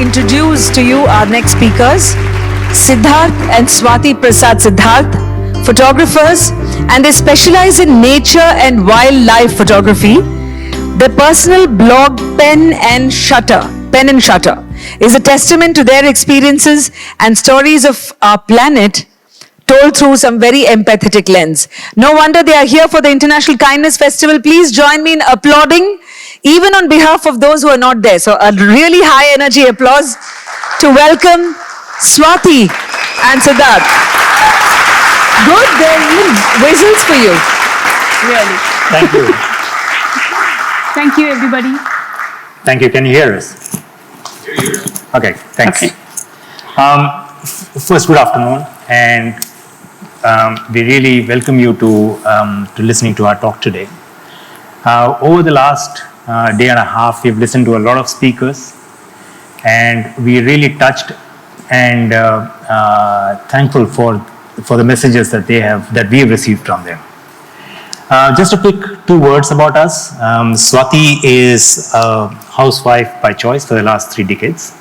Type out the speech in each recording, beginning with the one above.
introduce to you our next speakers, Siddharth and Swati Prasad Siddharth, photographers, and they specialize in nature and wildlife photography. Their personal blog, Penn Shutter, is a testament to their experiences and stories of our planet told through some very empathetic lens. No wonder they are here for the International Kindness Festival. Please join me in applauding, even on behalf of those who are not there. So a really high energy applause to welcome Swati and Siddharth. Good, there are even whistles for you. Really. Thank you. Thank you, everybody. Thank you. Can you hear us? Okay, thanks. Okay. First, good afternoon, and we really welcome you to listening to our talk today. Over the last day and a half, we've listened to a lot of speakers, and we really touched and thankful for the messages that we have received from them. Just a quick 2 words about us. Swati is a housewife by choice for the last 3 decades.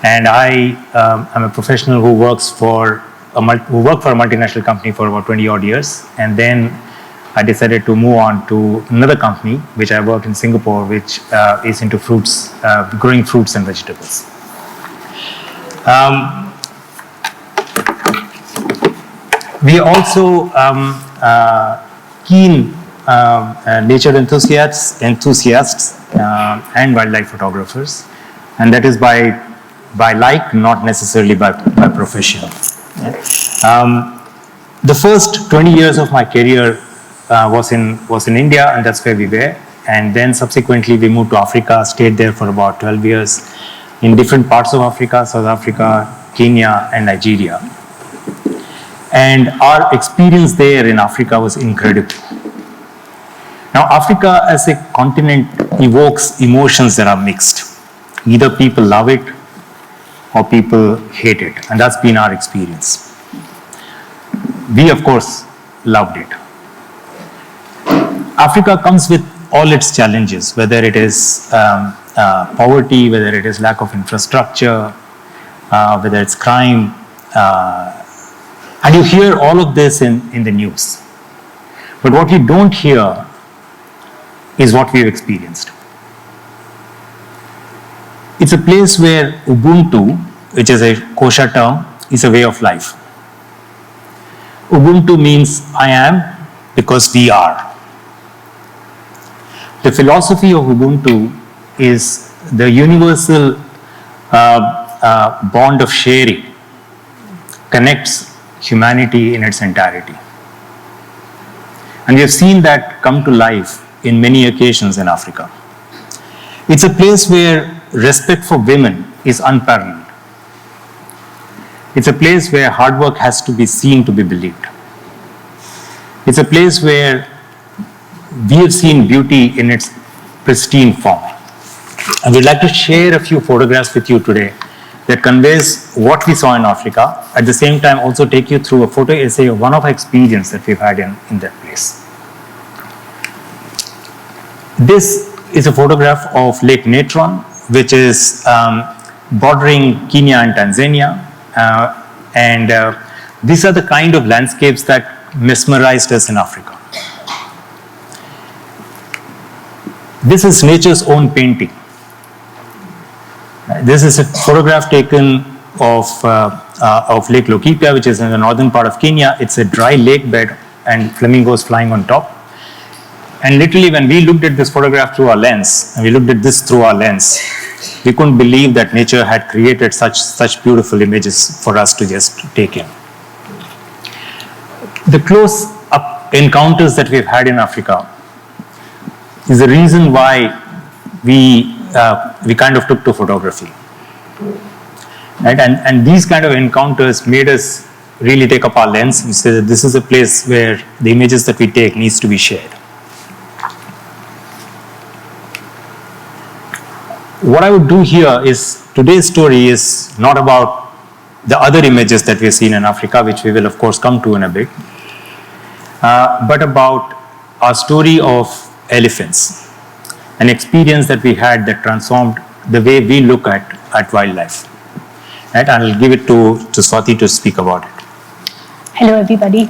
And I am a professional who worked for a multinational company for about 20 odd years. And then I decided to move on to another company, which I worked in Singapore, which is into fruits, growing fruits and vegetables. We are also keen nature enthusiasts and wildlife photographers, and that is by like, not necessarily by profession. The first 20 years of my career was in India, and that's where we were. And then subsequently we moved to Africa, stayed there for about 12 years in different parts of Africa, South Africa, Kenya, and Nigeria. And our experience there in Africa was incredible. Now, Africa as a continent evokes emotions that are mixed. Either people love it or people hate it, and that's been our experience. We, of course, loved it. Africa comes with all its challenges, whether it is poverty, whether it is lack of infrastructure, whether it's crime, and you hear all of this in the news. But what you don't hear is what we've experienced. It's a place where Ubuntu, which is a kosher term, is a way of life. Ubuntu means I am because we are. The philosophy of Ubuntu is the universal bond of sharing, connects humanity in its entirety. And we have seen that come to life in many occasions in Africa. It's a place where respect for women is unparalleled. It's a place where hard work has to be seen to be believed. It's a place where we have seen beauty in its pristine form. And we'd like to share a few photographs with you today that conveys what we saw in Africa, at the same time also take you through a photo essay of one of our experiences that we've had in that place. This is a photograph of Lake Natron, which is bordering Kenya and Tanzania. These are the kind of landscapes that mesmerized us in Africa. This is nature's own painting. This is a photograph taken of Lake Lokipia, which is in the northern part of Kenya. It's a dry lake bed and flamingos flying on top. And literally when we looked at this photograph through our lens, and we looked at this through our lens, we couldn't believe that nature had created such beautiful images for us to just take in. The close-up encounters that we've had in Africa is the reason why we kind of took to photography. Right? And these kind of encounters made us really take up our lens and say that this is a place where the images that we take needs to be shared. What I would do here is, today's story is not about the other images that we've seen in Africa, which we will of course come to in a bit, but about our story of elephants, an experience that we had that transformed the way we look at wildlife. Right? And I'll give it to Swati to speak about it. Hello, everybody.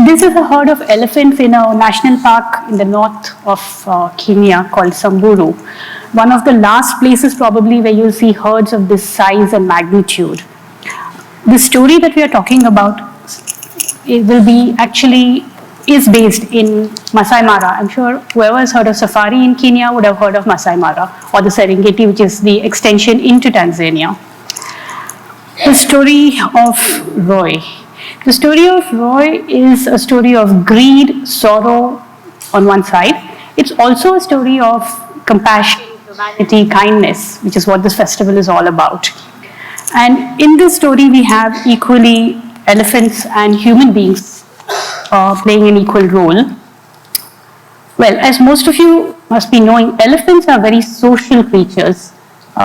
This is a herd of elephants in a national park in the north of Kenya called Samburu. One of the last places probably where you'll see herds of this size and magnitude. The story that we are talking about is based in Masai Mara. I'm sure whoever has heard of safari in Kenya would have heard of Masai Mara or the Serengeti, which is the extension into Tanzania. The story of Roy. The story of Roy is a story of greed, sorrow on one side. It's also a story of compassion, humanity, kindness, which is what this festival is all about. And in this story, we have equally elephants and human beings playing an equal role. Well, as most of you must be knowing, elephants are very social creatures.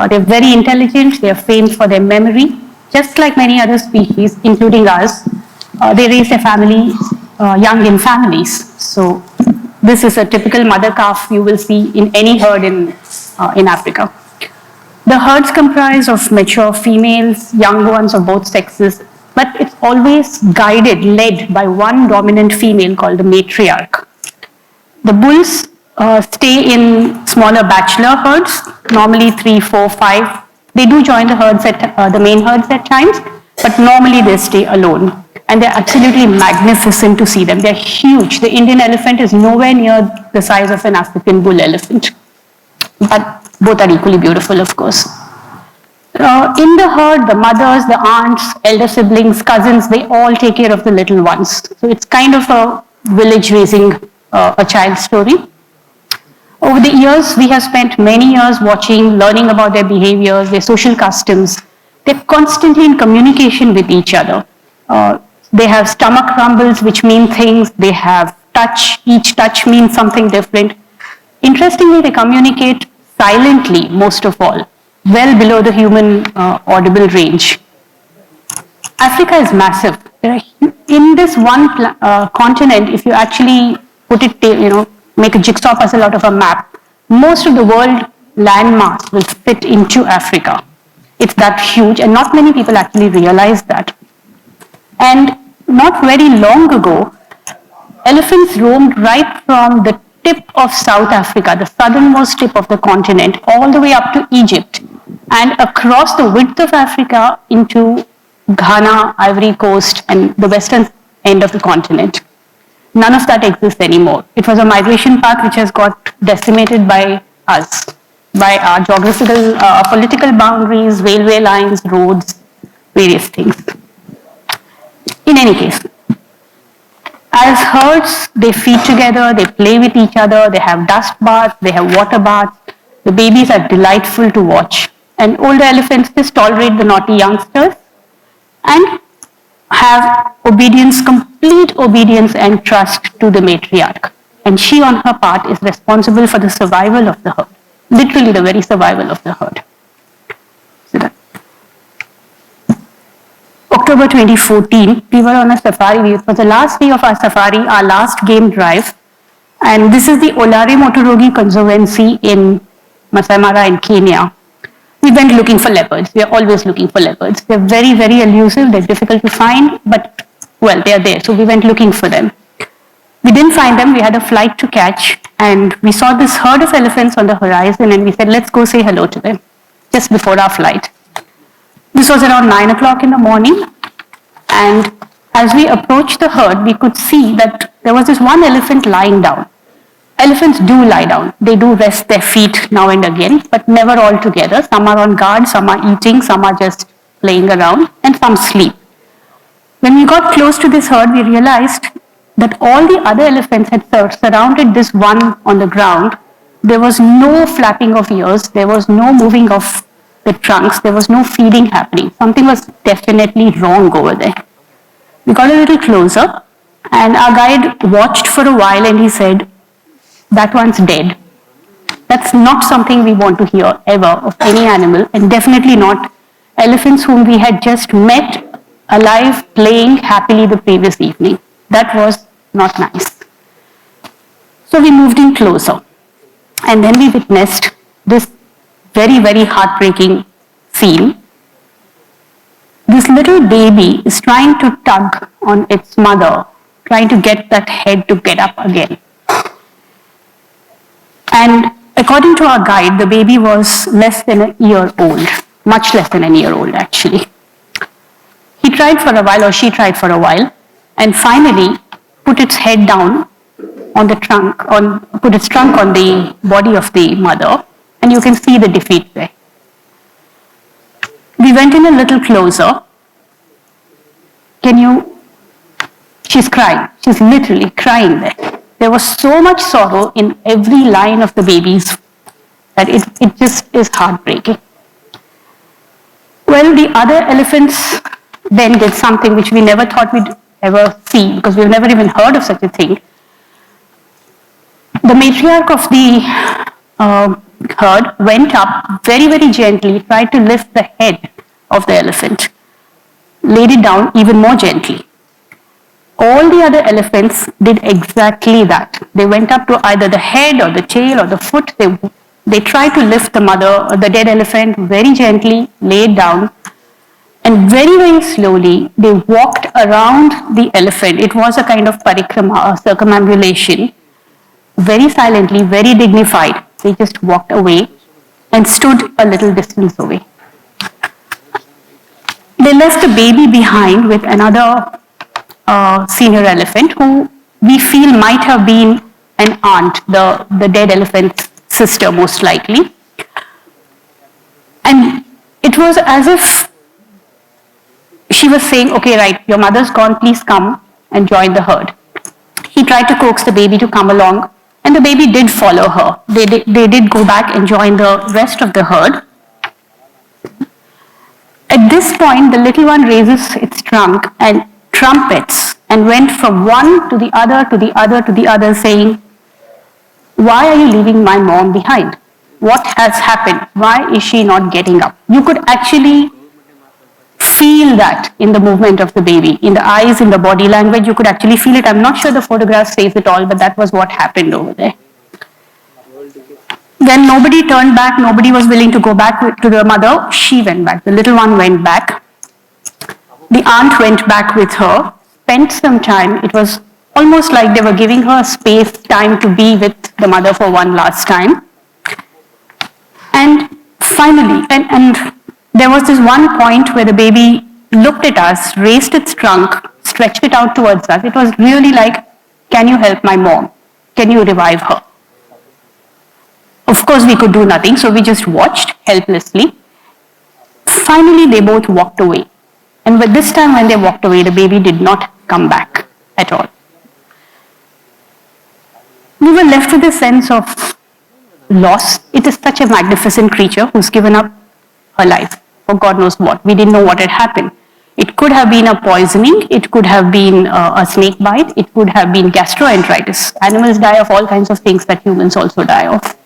They're very intelligent, they're famed for their memory, just like many other species, including us. They raise their family young in families. So this is a typical mother calf you will see in any herd in Africa. The herds comprise of mature females, young ones of both sexes, but it's always guided, led by one dominant female called the matriarch. The bulls stay in smaller bachelor herds, normally 3, 4, 5. They do join the herds the main herds at times, but normally they stay alone. And they're absolutely magnificent to see them. They're huge. The Indian elephant is nowhere near the size of an African bull elephant. But both are equally beautiful, of course. In the herd, the mothers, the aunts, elder siblings, cousins, they all take care of the little ones. So it's kind of a village raising a child story. Over the years, we have spent many years watching, learning about their behaviors, their social customs. They're constantly in communication with each other. They have stomach rumbles, which mean things. They have touch. Each touch means something different. Interestingly, they communicate silently, most of all, well below the human audible range. Africa is massive. In this one continent, if you actually put it, make a jigsaw puzzle out of a map, most of the world landmass will fit into Africa. It's that huge, and not many people actually realize that. And not very long ago, elephants roamed right from the tip of South Africa, the southernmost tip of the continent, all the way up to Egypt, and across the width of Africa into Ghana, Ivory Coast, and the western end of the continent. None of that exists anymore. It was a migration path which has got decimated by us, by our geographical, political boundaries, railway lines, roads, various things. In any case, as herds, they feed together, they play with each other, they have dust baths, they have water baths. The babies are delightful to watch. And older elephants just tolerate the naughty youngsters and have obedience, complete obedience and trust to the matriarch. And she on her part is responsible for the survival of the herd, literally the very survival of the herd. October 2014, we were on a safari. It was the last day of our safari, our last game drive. And this is the Olare Motorogi Conservancy in Masai Mara in Kenya. We went looking for leopards. We are always looking for leopards. They're very, very elusive. They're difficult to find, but well, they're there. So we went looking for them. We didn't find them. We had a flight to catch, and we saw this herd of elephants on the horizon, and we said, let's go say hello to them, just before our flight. This was around 9 o'clock in the morning, and as we approached the herd, we could see that there was this one elephant lying down. Elephants do lie down. They do rest their feet now and again, but never all together. Some are on guard, some are eating, some are just playing around, and some sleep. When we got close to this herd, we realized that all the other elephants had surrounded this one on the ground. There was no flapping of ears, there was no moving of the trunks, there was no feeding happening. Something was definitely wrong over there. We got a little closer, and our guide watched for a while, and he said, that one's dead. That's not something we want to hear ever of any animal, and definitely not elephants whom we had just met alive, playing happily the previous evening. That was not nice. So we moved in closer, and then we witnessed this very, very heartbreaking scene. This little baby is trying to tug on its mother, trying to get that head to get up again. And according to our guide, the baby was less than a year old, much less than a year old actually. He tried for a while, or she tried for a while, and finally put its head down on the trunk, put its trunk on the body of the mother, and you can see the defeat there. We went in a little closer. She's crying. She's literally crying there. There was so much sorrow in every line of the baby's that it just is heartbreaking. Well, the other elephants then did something which we never thought we'd ever see, because we've never even heard of such a thing. The matriarch of the herd went up very, very gently, tried to lift the head of the elephant, laid it down even more gently. All the other elephants did exactly that. They went up to either the head or the tail or the foot. They tried to lift the mother or the dead elephant very gently, laid down, and very, very slowly they walked around the elephant. It was a kind of parikrama, a circumambulation. Very silently, very dignified, they just walked away and stood a little distance away. They left the baby behind with another senior elephant who we feel might have been an aunt, the dead elephant's sister most likely. And it was as if she was saying, okay, right, your mother's gone, please come and join the herd. He tried to coax the baby to come along, and the baby did follow her. They did go back and join the rest of the herd. At this point, the little one raises its trunk and trumpets and went from one to the other, to the other, to the other, saying, why are you leaving my mom behind? What has happened? Why is she not getting up? You could actually feel that in the movement of the baby, in the eyes, in the body language, you could actually feel it. I'm not sure the photograph says it all, but that was what happened over there. Then nobody turned back, nobody was willing to go back to the mother. She went back, the little one went back. The aunt went back with her, spent some time. It was almost like they were giving her space, time to be with the mother for one last time. And finally, and there was this one point where the baby looked at us, raised its trunk, stretched it out towards us. It was really like, can you help my mom? Can you revive her? Of course, we could do nothing, so we just watched helplessly. Finally, they both walked away. And but this time when they walked away, the baby did not come back at all. We were left with a sense of loss. It is such a magnificent creature who's given up her life for God knows what. We didn't know what had happened. It could have been a poisoning, it could have been a snake bite, it could have been gastroenteritis. Animals die of all kinds of things that humans also die of.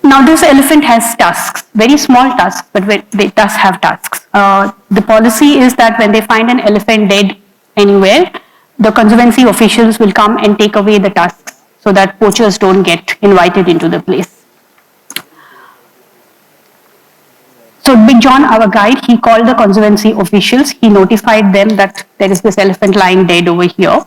Now this elephant has tusks, very small tusks, but it does have tusks. The policy is that when they find an elephant dead anywhere, the conservancy officials will come and take away the tusks so that poachers don't get invited into the place. So Big John, our guide, he called the conservancy officials. He notified them that there is this elephant lying dead over here.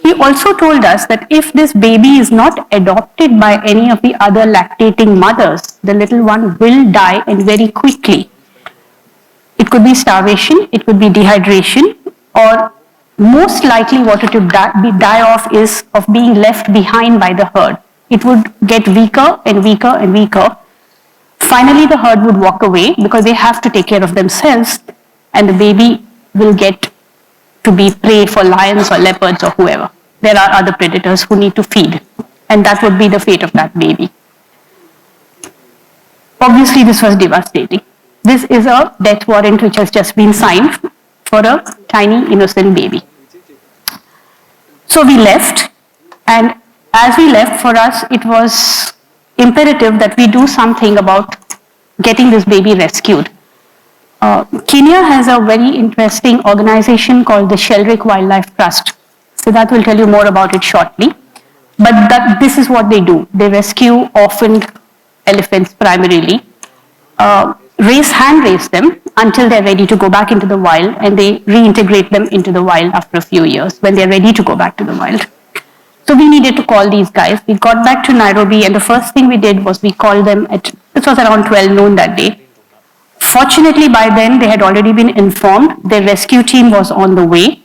He also told us that if this baby is not adopted by any of the other lactating mothers, the little one will die, and very quickly. It could be starvation, it could be dehydration, or most likely what it would die of is of being left behind by the herd. It would get weaker and weaker and weaker. Finally, the herd would walk away because they have to take care of themselves, and the baby will get to be prey for lions or leopards or whoever. There are other predators who need to feed, and that would be the fate of that baby. Obviously, this was devastating. This is a death warrant which has just been signed for a tiny innocent baby. So we left, and as we left, for us, it was imperative that we do something about getting this baby rescued. Kenya has a very interesting organization called the Sheldrick Wildlife Trust. Siddharth will tell you more about it shortly. But this is what they do. They rescue orphaned elephants primarily, hand raise them until they're ready to go back into the wild, and they reintegrate them into the wild after a few years when they're ready to go back to the wild. So we needed to call these guys. We got back to Nairobi, and the first thing we did was we called them this was around 12 noon that day. Fortunately, by then they had already been informed. Their rescue team was on the way,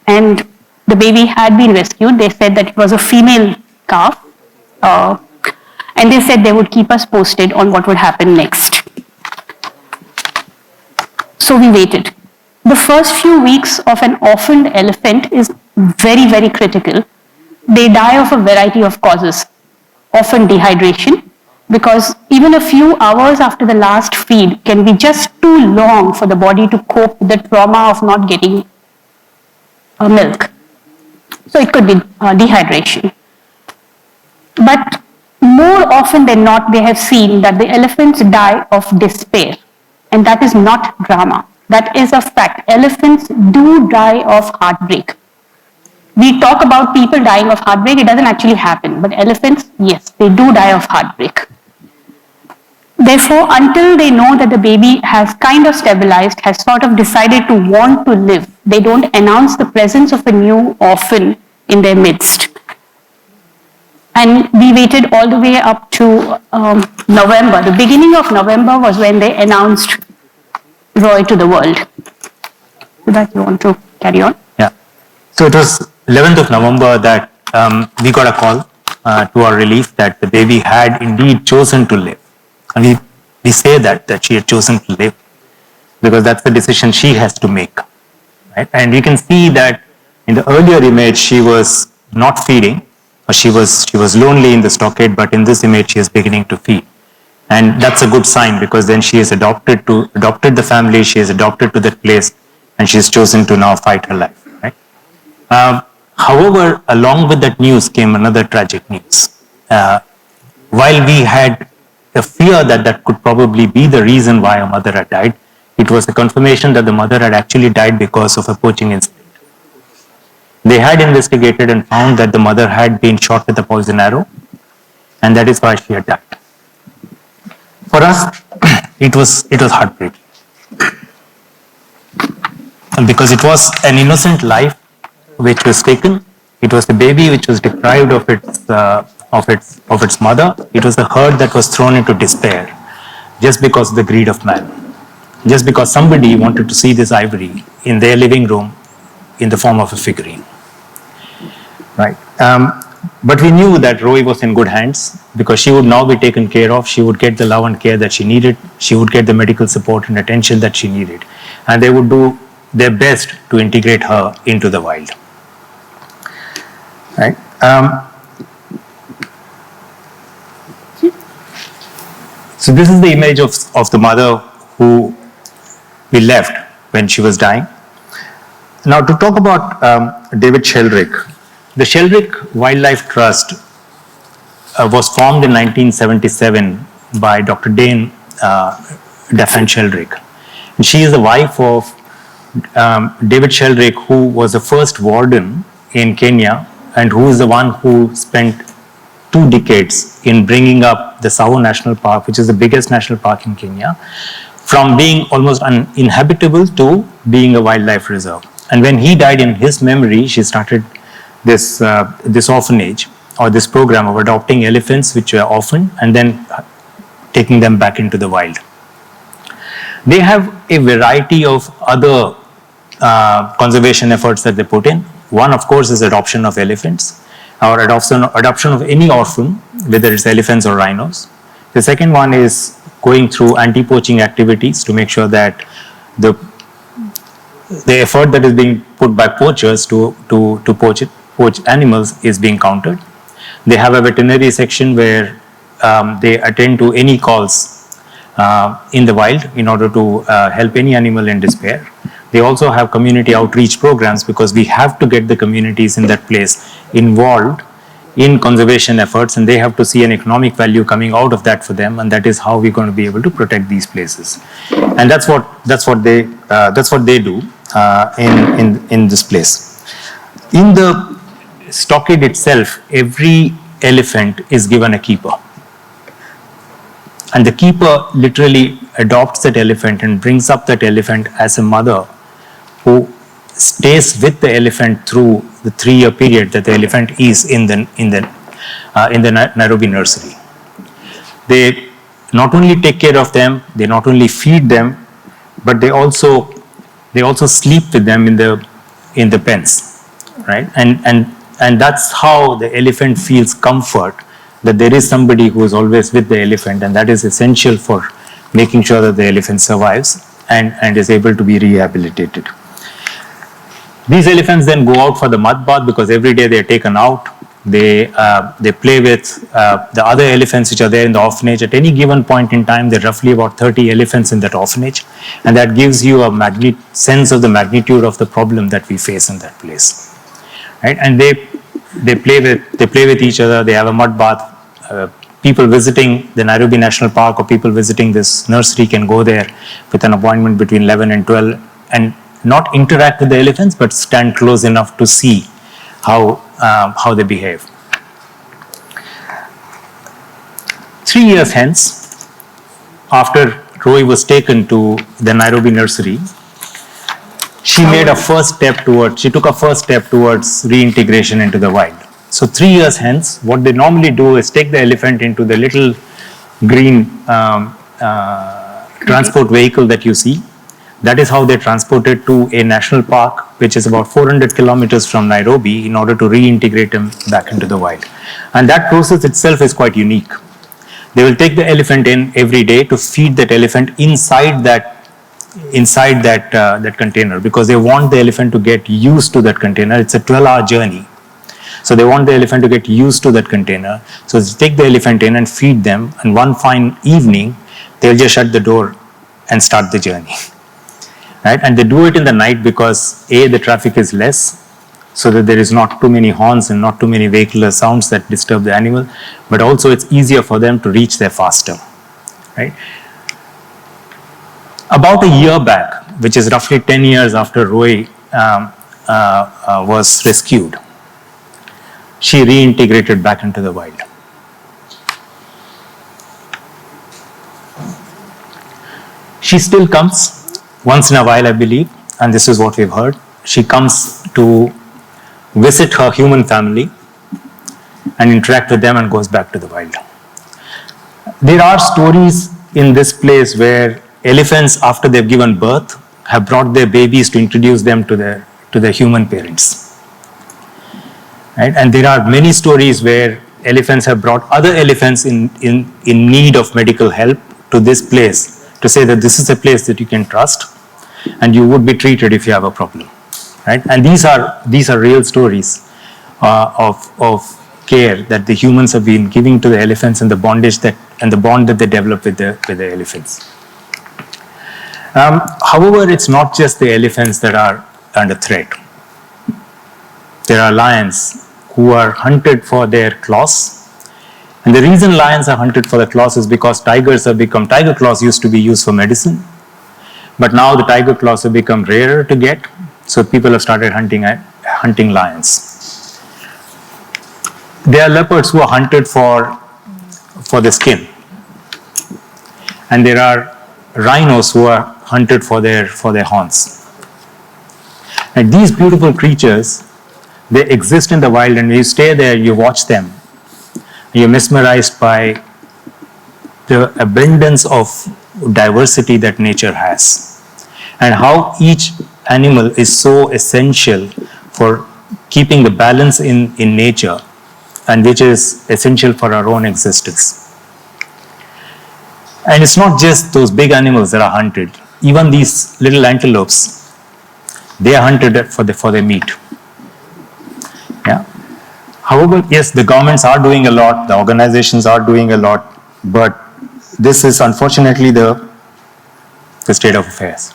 and the baby had been rescued. They said that it was a female calf, and they said they would keep us posted on what would happen next. So we waited. The first few weeks of an orphaned elephant is very, very critical. They die of a variety of causes, often dehydration, because even a few hours after the last feed can be just too long for the body to cope with the trauma of not getting milk. So it could be dehydration. But more often than not, they have seen that the elephants die of despair. And that is not drama. That is a fact. Elephants do die of heartbreak. We talk about people dying of heartbreak, it doesn't actually happen. But elephants, yes, they do die of heartbreak. Therefore, until they know that the baby has kind of stabilized, has sort of decided to want to live, they don't announce the presence of a new orphan in their midst. And we waited all the way up to November. The beginning of November was when they announced ROI to the world. Siddharth, you want to carry on? Yeah. So it was 11th of November that we got a call to our relief that the baby had indeed chosen to live. And we say that she had chosen to live because that's the decision she has to make. Right? And we can see that in the earlier image, she was not feeding, or she was lonely in the stockade, but in this image, she is beginning to feed. And that's a good sign because then she is adopted the family, she is adopted to that place, and she has chosen to now fight her life. Right? However, along with that news came another tragic news. While we had a fear that that could probably be the reason why a mother had died, it was a confirmation that the mother had actually died because of a poaching incident. They had investigated and found that the mother had been shot with a poison arrow, and that is why she had died. For us, it was heartbreaking because it was an innocent life which was taken. It was the baby which was deprived of its mother. It was the herd that was thrown into despair just because of the greed of man, just because somebody wanted to see this ivory in their living room in the form of a figurine. Right. But we knew that ROI was in good hands because she would now be taken care of. She would get the love and care that she needed. She would get the medical support and attention that she needed. And they would do their best to integrate her into the wild. Right. So this is the image of the mother who we left when she was dying. Now to talk about David Sheldrick. The Sheldrick Wildlife Trust was formed in 1977 by Dr. Daphne Sheldrick. And she is the wife of David Sheldrick, who was the first warden in Kenya and who is the one who spent 2 decades in bringing up the Tsavo National Park, which is the biggest national park in Kenya, from being almost uninhabitable to being a wildlife reserve. And when he died, in his memory, she started this orphanage or this program of adopting elephants which were orphaned and then taking them back into the wild. They have a variety of other conservation efforts that they put in. One, of course, is adoption of elephants or adoption of any orphan, whether it's elephants or rhinos. The second one is going through anti-poaching activities to make sure that the effort that is being put by poachers to poach animals is being countered. They have a veterinary section where they attend to any calls in the wild in order to help any animal in despair. They also have community outreach programs because we have to get the communities in that place involved in conservation efforts, and they have to see an economic value coming out of that for them, and that is how we're going to be able to protect these places. And that's what they do in this place. In the stockade itself, every elephant is given a keeper. And the keeper literally adopts that elephant and brings up that elephant as a mother who stays with the elephant through the 3-year period that the elephant is in the Nairobi nursery. They not only take care of them, they not only feed them, but they also sleep with them in the pens, right? And that's how the elephant feels comfort, that there is somebody who is always with the elephant, and that is essential for making sure that the elephant survives and is able to be rehabilitated. These elephants then go out for the mud bath because every day they are taken out. They play with the other elephants which are there in the orphanage. At any given point in time, there are roughly about 30 elephants in that orphanage, and that gives you a sense of the magnitude of the problem that we face in that place, right? And they play with each other. They have a mud bath. People visiting the Nairobi National Park or people visiting this nursery can go there with an appointment between 11 and 12 and not interact with the elephants, but stand close enough to see how they behave. 3 years hence, after Roy was taken to the Nairobi nursery, she took a first step towards reintegration into the wild. So 3 years hence, what they normally do is take the elephant into the little green transport vehicle that you see. That is how they transport it to a national park, which is about 400 kilometers from Nairobi, in order to reintegrate him back into the wild. And that process itself is quite unique. They will take the elephant in every day to feed that elephant inside that container, because they want the elephant to get used to that container. It's a 12-hour journey. So they want the elephant to get used to that container. So they take the elephant in and feed them, and one fine evening, they'll just shut the door and start the journey. Right? And they do it in the night because A, the traffic is less, so that there is not too many horns and not too many vehicular sounds that disturb the animal, but also it's easier for them to reach there faster. Right? About a year back, which is roughly 10 years after Roy was rescued, she reintegrated back into the wild. She still comes once in a while, I believe, and this is what we've heard. She comes to visit her human family and interact with them and goes back to the wild. There are stories in this place where elephants, after they've given birth, have brought their babies to introduce them to their human parents. Right? And there are many stories where elephants have brought other elephants in need of medical help to this place to say that this is a place that you can trust and you would be treated if you have a problem. Right? And these are real stories of care that the humans have been giving to the elephants and the bond that they develop with the elephants. However, it's not just the elephants that are under threat. There are lions who are hunted for their claws. And the reason lions are hunted for their claws is because tiger claws used to be used for medicine. But now the tiger claws have become rarer to get, so people have started hunting lions. There are leopards who are hunted for the skin. And there are rhinos who are hunted for their horns. And these beautiful creatures, they exist in the wild, and when you stay there, you watch them. You're mesmerized by the abundance of diversity that nature has, and how each animal is so essential for keeping the balance in nature, and which is essential for our own existence. And it's not just those big animals that are hunted. Even these little antelopes, they are hunted for their meat. Yeah. However, yes, the governments are doing a lot, the organizations are doing a lot, but this is unfortunately the state of affairs.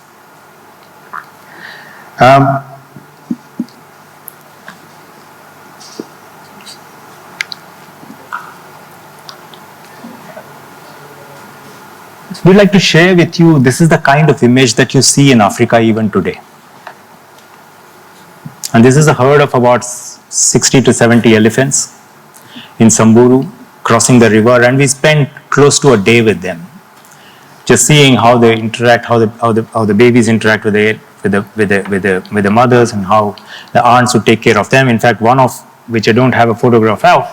We'd like to share with you, this is the kind of image that you see in Africa even today. And this is a herd of about 60 to 70 elephants in Samburu, crossing the river, and we spent close to a day with them. just seeing how they interact, how the babies interact with the mothers, and how the aunts would take care of them. In fact, one of which I don't have a photograph of,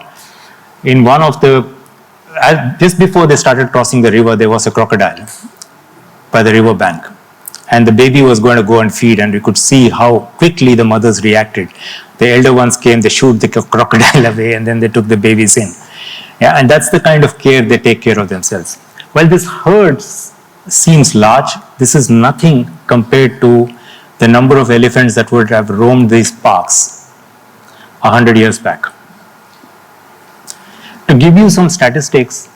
in one of the, just before they started crossing the river, there was a crocodile by the river bank, and the baby was going to go and feed, and we could see how quickly the mothers reacted. The elder ones came, they shooed the crocodile away, and then they took the babies in. Yeah, and that's the kind of care they take care of themselves. Well, this herd seems large. This is nothing compared to the number of elephants that would have roamed these parks 100 years back. To give you some statistics,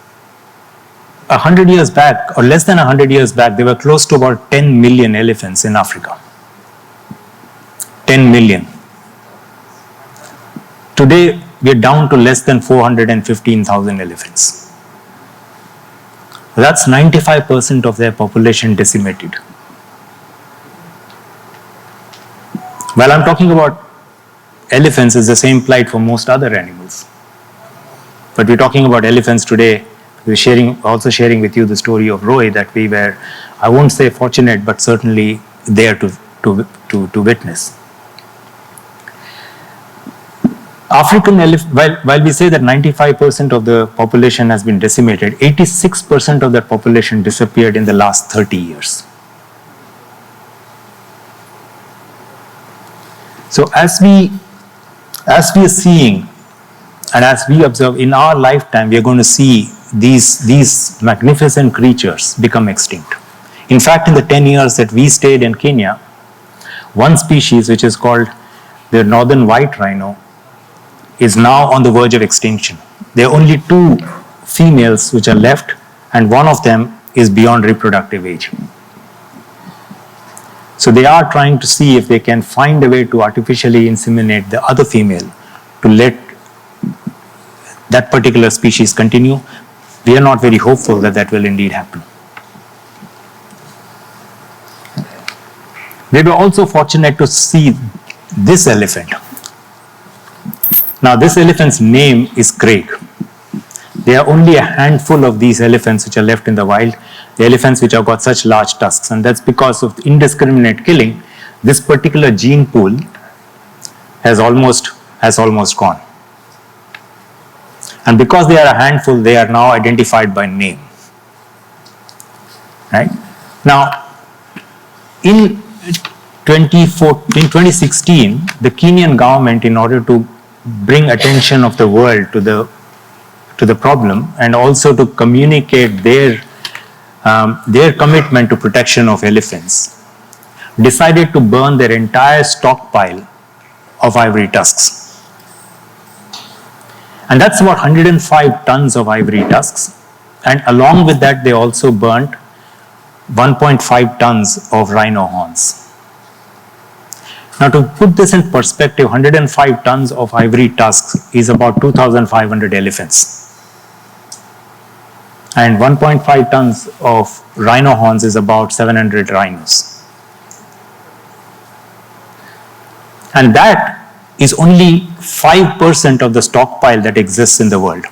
100 years back, or less than 100 years back, there were close to about 10 million elephants in Africa. 10 million. Today, we are down to less than 415,000 elephants. That's 95% of their population decimated. While I'm talking about elephants, it's the same plight for most other animals. But we're talking about elephants today. We're also sharing with you the story of Roy that we were, I won't say fortunate, but certainly there to witness. While we say that 95% of the population has been decimated, 86% of that population disappeared in the last 30 years. So as we are seeing and as we observe in our lifetime, we are going to see these magnificent creatures become extinct. In fact, in the 10 years that we stayed in Kenya, one species, which is called the northern white rhino, is now on the verge of extinction. There are only 2 females which are left, and one of them is beyond reproductive age. So they are trying to see if they can find a way to artificially inseminate the other female to let that particular species continue. We are not very hopeful that that will indeed happen. We were also fortunate to see this elephant. Now, this elephant's name is Craig. There are only a handful of these elephants which are left in the wild, the elephants which have got such large tusks, and that's because of indiscriminate killing. This particular gene pool has almost gone. And because they are a handful, they are now identified by name. Right? Now, in 2016, the Kenyan government, in order to bring attention of the world to the problem and also to communicate their commitment to protection of elephants, decided to burn their entire stockpile of ivory tusks. And that's about 105 tons of ivory tusks. And along with that, they also burnt 1.5 tons of rhino horns. Now, to put this in perspective, 105 tons of ivory tusks is about 2,500 elephants. And 1.5 tons of rhino horns is about 700 rhinos. And that is only 5% of the stockpile that exists in the world.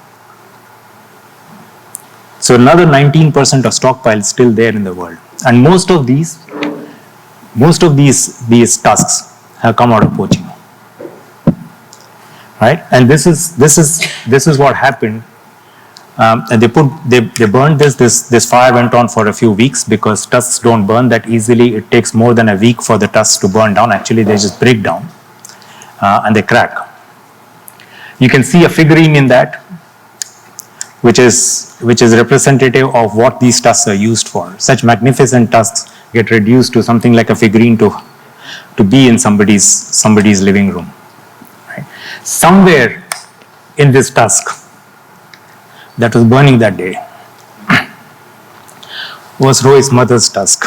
So another 19% of stockpile is still there in the world. And most of these tusks have come out of poaching. Right? And this is what happened. And they burned this fire went on for a few weeks because tusks don't burn that easily. It takes more than a week for the tusks to burn down. Actually, they just break down and they crack. You can see a figurine in that, which is representative of what these tusks are used for. Such magnificent tusks get reduced to something like a figurine to be in somebody's living room. Right? Somewhere in this tusk that was burning that day was Roy's mother's tusk.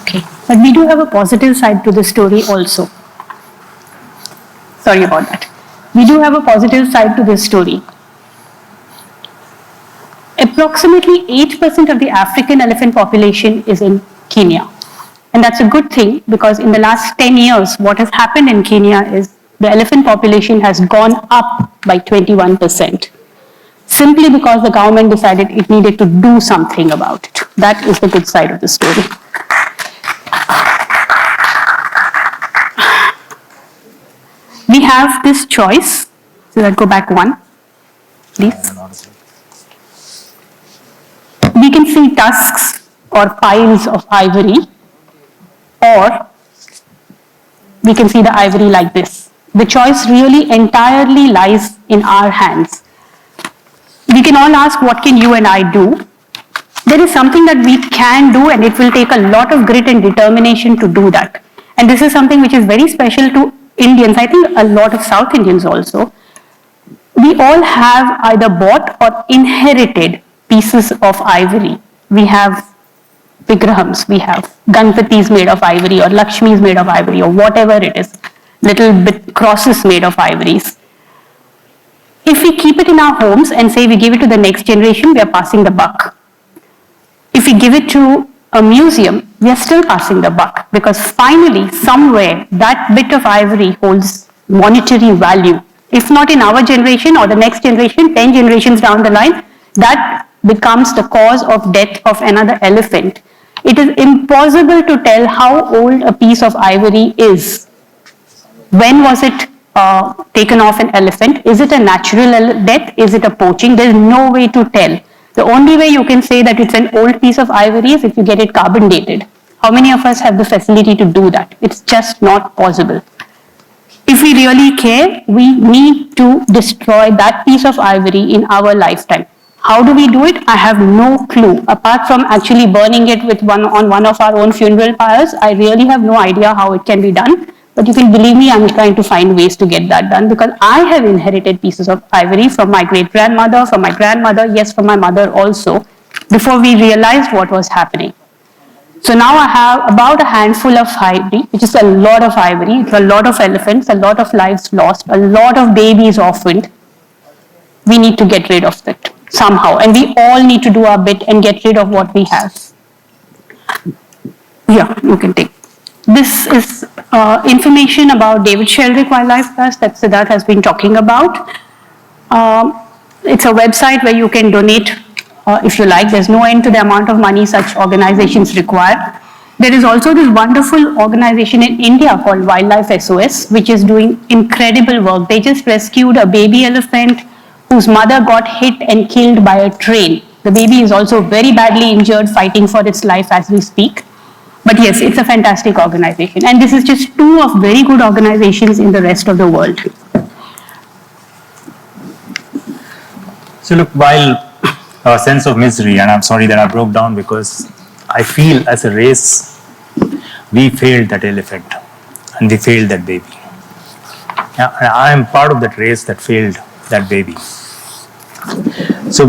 Okay, but we do have a positive side to the story also. Sorry about that. We do have a positive side to this story. Approximately 8% of the African elephant population is in Kenya. And that's a good thing because in the last 10 years, what has happened in Kenya is the elephant population has gone up by 21%. simply because the government decided it needed to do something about it. That is the good side of the story. We have this choice. So let's go back one, please. We can see tusks or piles of ivory, or we can see the ivory like this. The choice really entirely lies in our hands. We can all ask, what can you and I do? There is something that we can do, and it will take a lot of grit and determination to do that. And this is something which is very special to Indians, I think a lot of South Indians also. We all have either bought or inherited pieces of ivory. We have vigrahams, we have Ganpatis made of ivory, or Lakshmis made of ivory, or whatever it is, little bit crosses made of ivories. If we keep it in our homes and say we give it to the next generation, we are passing the buck. If we give it to a museum, we are still passing the buck, because finally, somewhere, that bit of ivory holds monetary value. If not in our generation or the next generation, 10 generations down the line, that becomes the cause of death of another elephant. It is impossible to tell how old a piece of ivory is. When was it taken off an elephant? Is it a natural death? Is it a poaching? There is no way to tell. The only way you can say that it's an old piece of ivory is if you get it carbon dated. How many of us have the facility to do that? It's just not possible. If we really care, we need to destroy that piece of ivory in our lifetime. How do we do it? I have no clue. Apart from actually burning it on one of our own funeral pyres, I really have no idea how it can be done. But you can believe me, I'm trying to find ways to get that done, because I have inherited pieces of ivory from my great-grandmother, from my grandmother, yes, from my mother also, before we realized what was happening. So now I have about a handful of ivory, which is a lot of ivory, it's a lot of elephants, a lot of lives lost, a lot of babies orphaned. We need to get rid of that somehow, and we all need to do our bit and get rid of what we have. Yeah, you can take. This is information about David Sheldrick Wildlife Trust that Siddharth has been talking about. It's a website where you can donate if you like. There's no end to the amount of money such organizations require. There is also this wonderful organization in India called Wildlife SOS, which is doing incredible work. They just rescued a baby elephant whose mother got hit and killed by a train. The baby is also very badly injured, fighting for its life as we speak. But yes, it's a fantastic organization. And this is just two of very good organizations in the rest of the world. So look, while a sense of misery, and I'm sorry that I broke down, because I feel as a race, we failed that elephant and we failed that baby. Yeah, and I am part of that race that failed that baby. So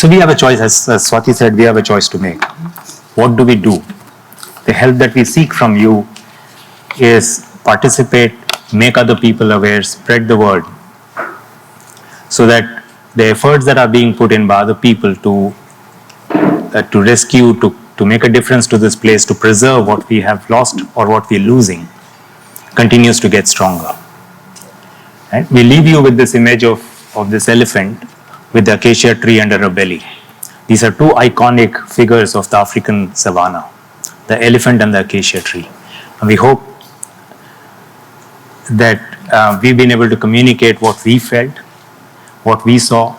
we have a choice, as Swati said, we have a choice to make. What do we do? The help that we seek from you is participate, make other people aware, spread the word, so that the efforts that are being put in by other people to rescue, to make a difference to this place, to preserve what we have lost or what we are losing, continues to get stronger. Right? We leave you with this image of this elephant with the acacia tree under a belly. These are two iconic figures of the African savanna, the elephant and the acacia tree. And we hope that we've been able to communicate what we felt, what we saw,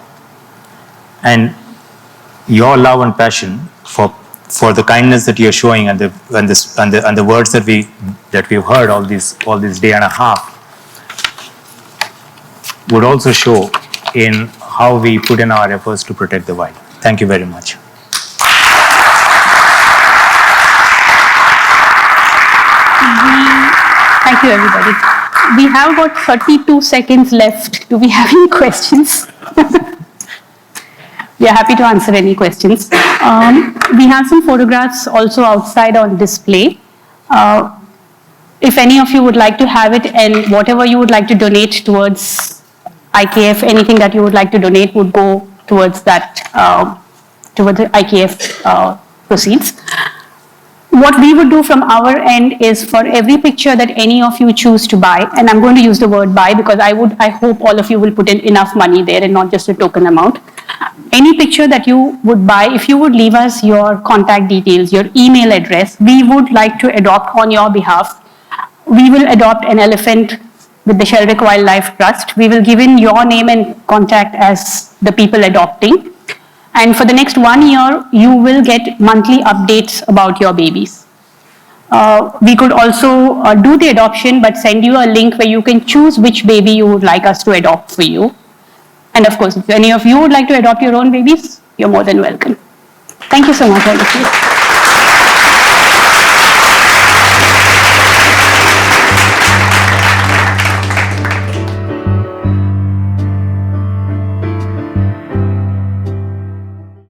and your love and passion for the kindness that you're showing and the words that we've heard all this day and a half would also show in how we put in our efforts to protect the wild. Thank you very much. Thank you, everybody. We have about 32 seconds left. Do we have any questions? We are happy to answer any questions. We have some photographs also outside on display. If any of you would like to have it, and whatever you would like to donate towards IKF, anything that you would like to donate would go towards that, towards the IKF proceeds. what we would do from our end is for every picture that any of you choose to buy, and I'm going to use the word buy because I hope all of you will put in enough money there and not just a token amount. Any picture that you would buy, if you would leave us your contact details, your email address, we would like to adopt on your behalf. We will adopt an elephant with the Sheldrick Wildlife Trust. We will give in your name and contact as the people adopting. And for the next 1 year, you will get monthly updates about your babies. We could also do the adoption, but send you a link where you can choose which baby you would like us to adopt for you. And of course, if any of you would like to adopt your own babies, you're more than welcome. Thank you so much, all of you.